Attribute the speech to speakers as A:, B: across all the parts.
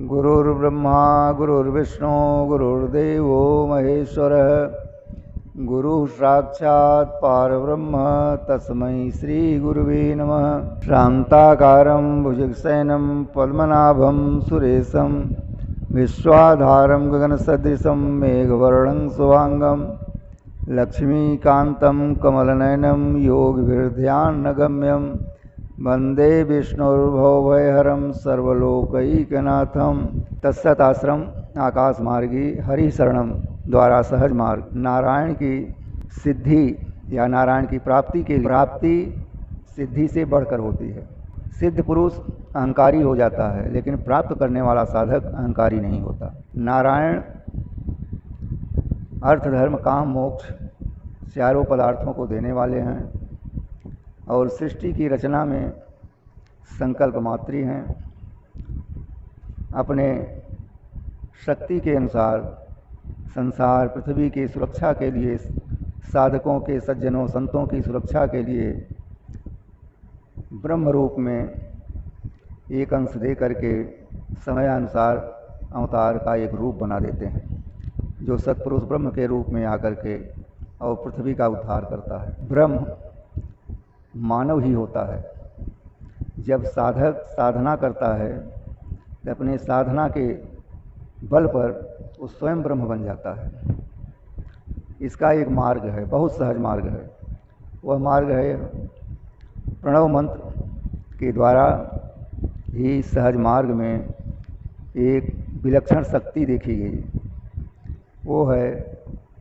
A: गुरुर्ब्रह्मा गुरुर्विष्णु गुरुर्देवो महेश्वरः गुरुः साक्षात् परब्रह्म तस्मै श्रीगुरुवे नमः। शान्ताकारं भुजगशयनं पद्मनाभं सुरेशं विश्वाधारं गगनसदृशं मेघवर्णं शुभांगं लक्ष्मीकान्तं कमलनयनं योगिभिर्ध्यानगम्यं वंदे विष्णुर्भवभयहरं सर्वलोकैकनाथं। तत्सत आश्रम आकाश मार्गी हरि शरणम द्वारा सहज मार्ग नारायण की सिद्धि या नारायण की प्राप्ति सिद्धि से बढ़कर होती है। सिद्ध पुरुष अहंकारी हो जाता है, लेकिन प्राप्त करने वाला साधक अहंकारी नहीं होता। नारायण अर्थ धर्म काम मोक्ष चारों पदार्थों को देने वाले हैं और सृष्टि की रचना में संकल्प मात्री हैं। अपने शक्ति के अनुसार संसार पृथ्वी की सुरक्षा के लिए, साधकों के सज्जनों संतों की सुरक्षा के लिए ब्रह्म रूप में एक अंश दे करके समयानुसार अवतार का एक रूप बना देते हैं, जो सत्पुरुष ब्रह्म के रूप में आकर के और पृथ्वी का उद्धार करता है। ब्रह्म मानव ही होता है। जब साधक साधना करता है तो अपने साधना के बल पर वो स्वयं ब्रह्म बन जाता है। इसका एक मार्ग है, बहुत सहज मार्ग है। वह मार्ग है प्रणव मंत्र के द्वारा ही सहज मार्ग में एक विलक्षण शक्ति देखी गई। वो है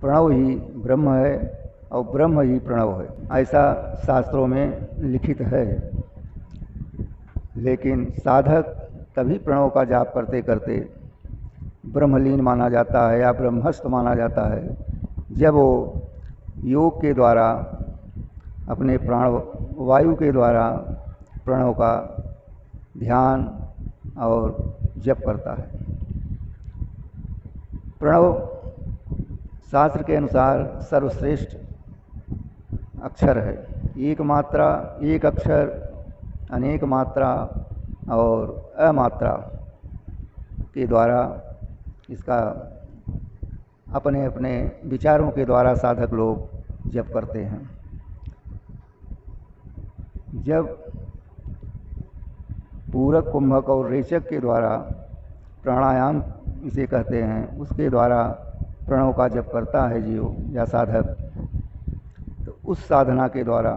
A: प्रणव ही ब्रह्म है और ब्रह्म ही प्रणव है, ऐसा शास्त्रों में लिखित है। लेकिन साधक तभी प्रणव का जाप करते करते ब्रह्मलीन माना जाता है या ब्रह्मस्थ माना जाता है, जब वो योग के द्वारा अपने प्राण वायु के द्वारा प्रणव का ध्यान और जप करता है। प्रणव शास्त्र के अनुसार सर्वश्रेष्ठ अक्षर है। एक मात्रा, एक अक्षर, अनेक मात्रा और अमात्रा के द्वारा इसका अपने अपने विचारों के द्वारा साधक लोग जप करते हैं। जब पूरक, कुंभक और रेचक के द्वारा प्राणायाम इसे कहते हैं, उसके द्वारा प्रणव का जप करता है जीव या साधक, तो उस साधना के द्वारा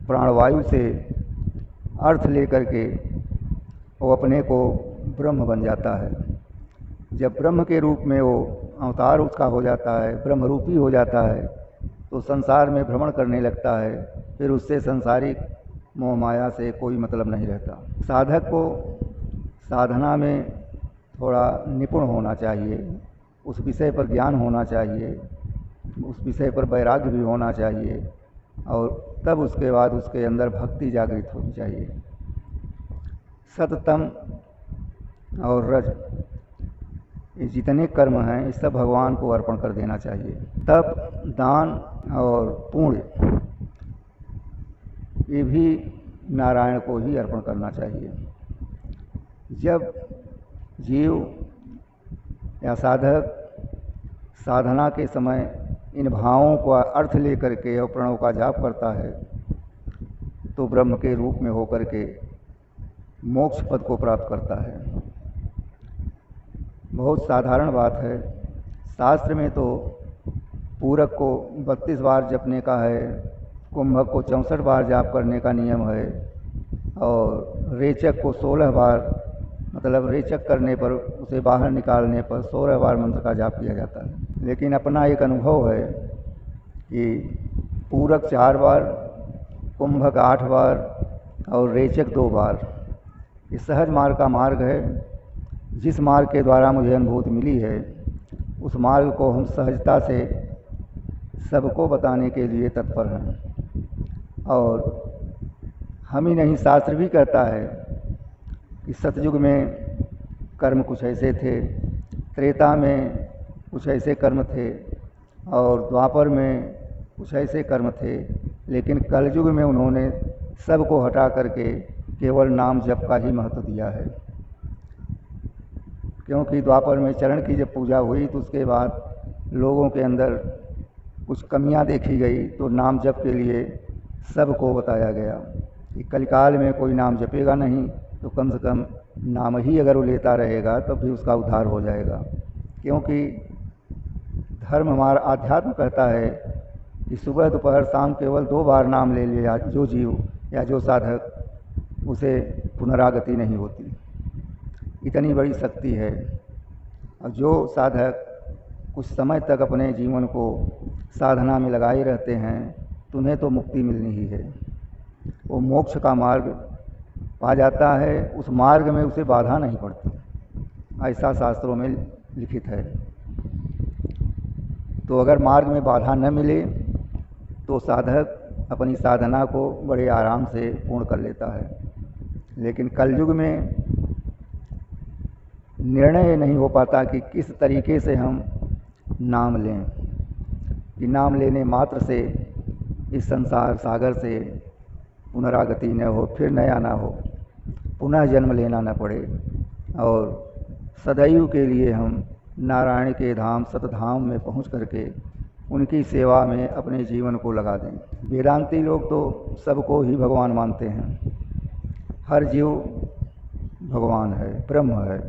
A: प्राणवायु से अर्थ लेकर के वो अपने को ब्रह्म बन जाता है। जब ब्रह्म के रूप में वो अवतार उसका हो जाता है, ब्रह्म रूपी हो जाता है, तो संसार में भ्रमण करने लगता है। फिर उससे संसारिक मोह माया से कोई मतलब नहीं रहता। साधक को साधना में थोड़ा निपुण होना चाहिए, उस विषय पर ज्ञान होना चाहिए, उस विषय पर वैराग्य भी होना चाहिए, और तब उसके बाद उसके अंदर भक्ति जागृत होनी चाहिए। सततम और रज, ये जितने कर्म हैं ये सब भगवान को अर्पण कर देना चाहिए। तप, दान और पुण्य ये भी नारायण को ही अर्पण करना चाहिए। जब जीव या साधक साधना के समय इन भावों का अर्थ लेकर के और प्रणव का जाप करता है, तो ब्रह्म के रूप में होकर के मोक्ष पद को प्राप्त करता है। बहुत साधारण बात है। शास्त्र में तो पूरक को 32 बार जपने का है, कुंभक को 64 बार जाप करने का नियम है, और रेचक को 16 बार, मतलब रेचक करने पर, उसे बाहर निकालने पर 16 बार मंत्र का जाप किया जाता है। लेकिन अपना एक अनुभव है कि पूरक 4 बार, कुंभक 8 बार और रेचक 2 बार, ये सहज मार्ग का मार्ग है। जिस मार्ग के द्वारा मुझे अनुभूति मिली है, उस मार्ग को हम सहजता से सबको बताने के लिए तत्पर हैं। और हम ही नहीं, शास्त्र भी कहता है कि सतयुग में कर्म कुछ ऐसे थे, त्रेता में कुछ ऐसे कर्म थे, और द्वापर में कुछ ऐसे कर्म थे, लेकिन कलयुग में उन्होंने सबको हटा करके केवल नाम जप का ही महत्व दिया है। क्योंकि द्वापर में चरण की जब पूजा हुई तो उसके बाद लोगों के अंदर कुछ कमियां देखी गई, तो नाम जप के लिए सबको बताया गया कि कलिकाल में कोई नाम जपेगा नहीं तो कम से कम नाम ही अगर वो लेता रहेगा तब भी उसका उद्धार हो जाएगा। क्योंकि धर्म हमारा अध्यात्म कहता है कि सुबह दोपहर शाम केवल 2 बार नाम ले लिया जो जीव या जो साधक, उसे पुनरागति नहीं होती। इतनी बड़ी शक्ति है। और जो साधक कुछ समय तक अपने जीवन को साधना में लगाए रहते हैं तो उन्हें तो मुक्ति मिलनी ही है। वो मोक्ष का मार्ग पा जाता है, उस मार्ग में उसे बाधा नहीं पड़ती, ऐसा शास्त्रों में लिखित है। तो अगर मार्ग में बाधा न मिले तो साधक अपनी साधना को बड़े आराम से पूर्ण कर लेता है। लेकिन कलयुग में निर्णय नहीं हो पाता कि किस तरीके से हम नाम लें, कि नाम लेने मात्र से इस संसार सागर से पुनरागति न हो, फिर नया ना हो, पुनः जन्म लेना न पड़े और सदैव के लिए हम नारायण के धाम सतधाम में पहुंच करके उनकी सेवा में अपने जीवन को लगा दें। वेदांती लोग तो सबको ही भगवान मानते हैं। हर जीव भगवान है, ब्रह्म है।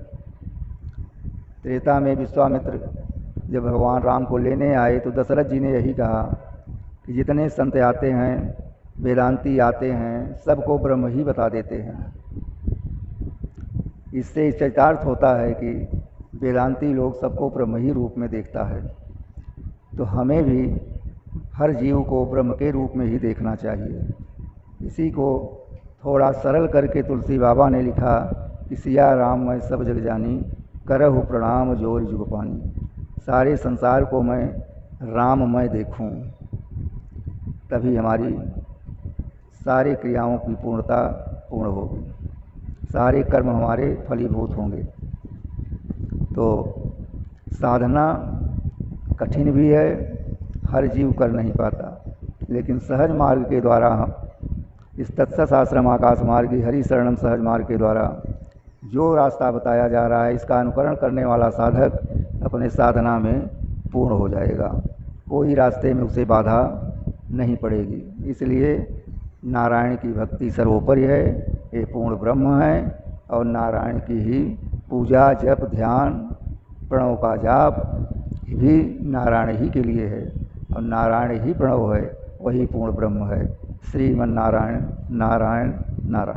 A: त्रेता में विश्वामित्र जब भगवान राम को लेने आए तो दशरथ जी ने यही कहा कि जितने संत आते हैं, वेदांती आते हैं, सबको ब्रह्म ही बता देते हैं। इससे चरितार्थ होता है कि वेदांती लोग सबको ब्रह्म ही रूप में देखता है। तो हमें भी हर जीव को ब्रह्म के रूप में ही देखना चाहिए। इसी को थोड़ा सरल करके तुलसी बाबा ने लिखा कि सिया राम मैं सब जग जानी, करहु प्रणाम जोर जुग पानी। सारे संसार को मैं राममय देखूं, तभी हमारी सारी क्रियाओं की पूर्णता पूर्ण होगी, सारे कर्म हमारे फलीभूत होंगे। तो साधना कठिन भी है, हर जीव कर नहीं पाता, लेकिन सहज मार्ग के द्वारा इस तत्सत आश्रम आकाश मार्गी हरि शरणम सहज मार्ग के द्वारा जो रास्ता बताया जा रहा है, इसका अनुकरण करने वाला साधक अपने साधना में पूर्ण हो जाएगा। कोई रास्ते में उसे बाधा नहीं पड़ेगी। इसलिए नारायण की भक्ति सर्वोपरि है, ये पूर्ण ब्रह्म है और नारायण की ही पूजा जप ध्यान प्रणव का जाप भी नारायण ही के लिए है और नारायण ही प्रणव है, वही पूर्ण ब्रह्म है। श्रीमन नारायण नारायण नारायण।